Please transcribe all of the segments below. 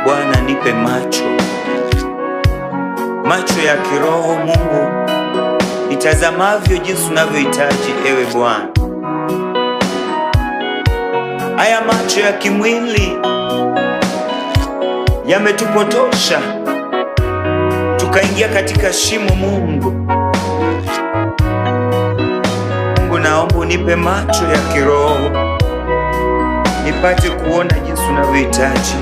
Bwana, nipe macho ya kiroho Mungu, nitazamavyo jinsi unavyohitaji ewe Bwana. Haya macho ya kimwili yametupotosha, tukaingia katika shimo. Mungu, naomba unipe macho ya kiroho nipate kuona jinsi unavyohitaji.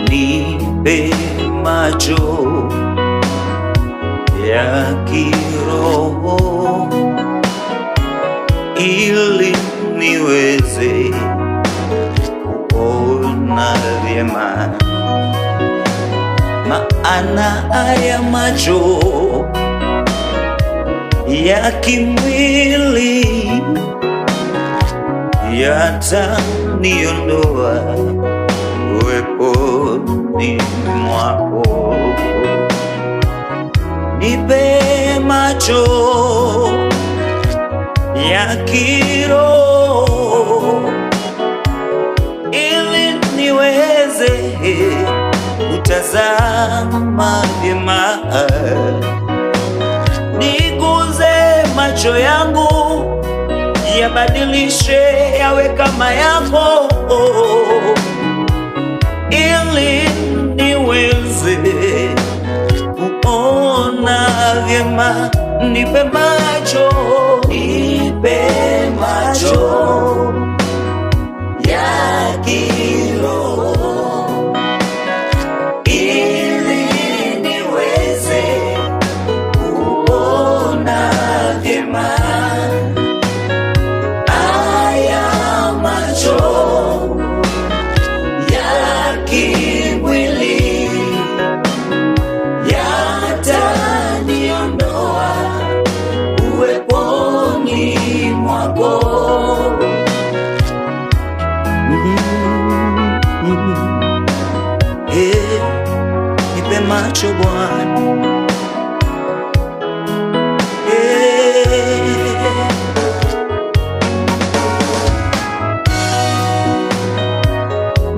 Nipe macho ya kiroho ili niweze kuona vyema, maana haya macho ya kimwili yataniondoa uweponi mwako. Nipe macho ya kiroho ili niweze kutazama vyema, niguze macho yangu yabadilishe yawe kama yako, ili niweze kuona vyema. Nipe macho ya kiroho ili niweze kuona vyema. Haya macho ya kimwili yataniondoa uweponi mwako. Nipe macho Bwana,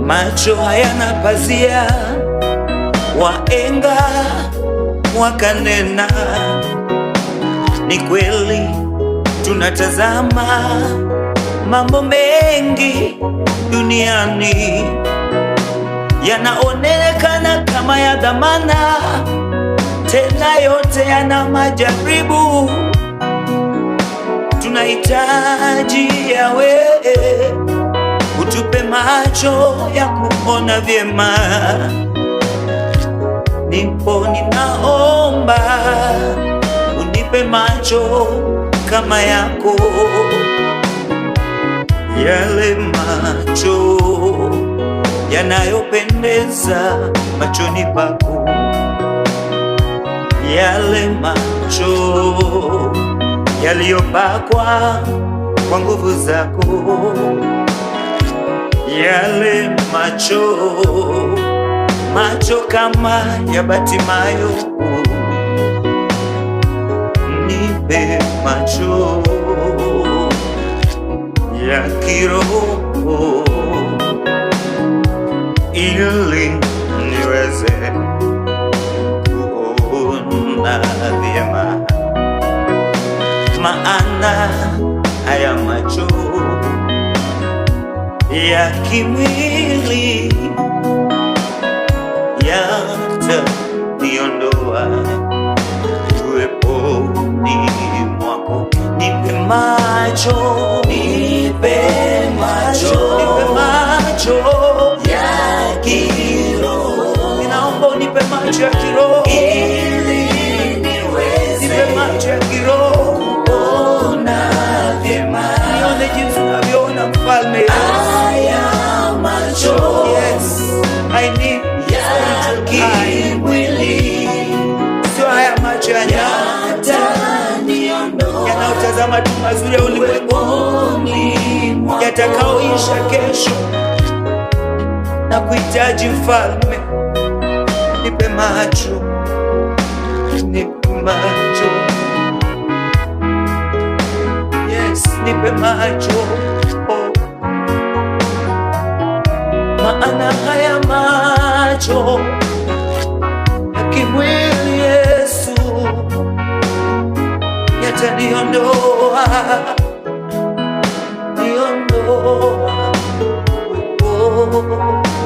macho hayana pazia, waenga wakanena. Ni kweli tunatazama mambo mengi duniani yanaonekana kama ya dhamana, tena yote yana majaribu. Tunahitaji yawe utupe macho ya kuona vyema. Nipo ninaomba unipe macho kama yako, yale macho yanayopendeza machoni pako, yale macho yaliyopakwa kwa nguvu zako, yale macho kama ya Batimayo. Nipe macho ya kiroho ili niweze kuona vyema, maana haya macho ya kimwili yataniondoa uweponi mwako. Nipe macho ya kiroho, ninaomba unipe macho ya kiroho ili niweze, nipe macho ya kiroho kuona vyema, nione jinsi unavyoona Mfalme. Haya macho, yes, I need ya kimwili, sio haya macho ya nyama. kutazama tu mazuri ya ulimwenguni yatakaoisha kesho, na kuhitaji Mfalme, nipe macho, nipe macho, yes, nipe macho, maana haya macho ya kimwili Yesu yataniondoa, niondoa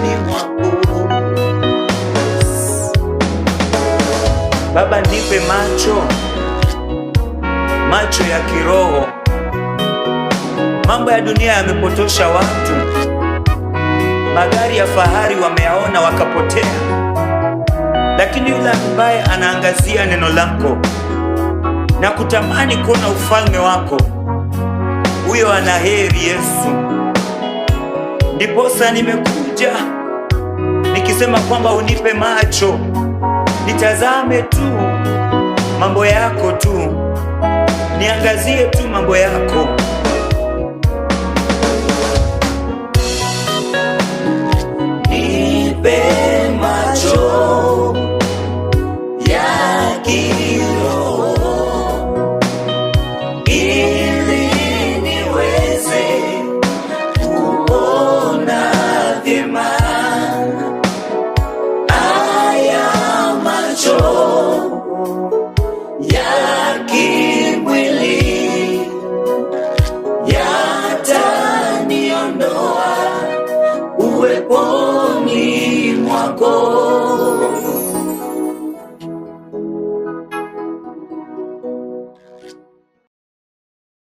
ni mwako. Baba, nipe macho ya kiroho. Mambo ya dunia yamepotosha watu. Magari ya fahari wameyaona wakapotea, lakini yule ambaye anaangazia neno lako na kutamani kuona ufalme wako, huyo ana heri Yesu. Ndiposa nimekuja nikisema kwamba unipe macho, nitazame tu mambo yako tu, niangazie tu mambo yako. Nipe macho ya kiroho ili niweze kuona vyema. Haya macho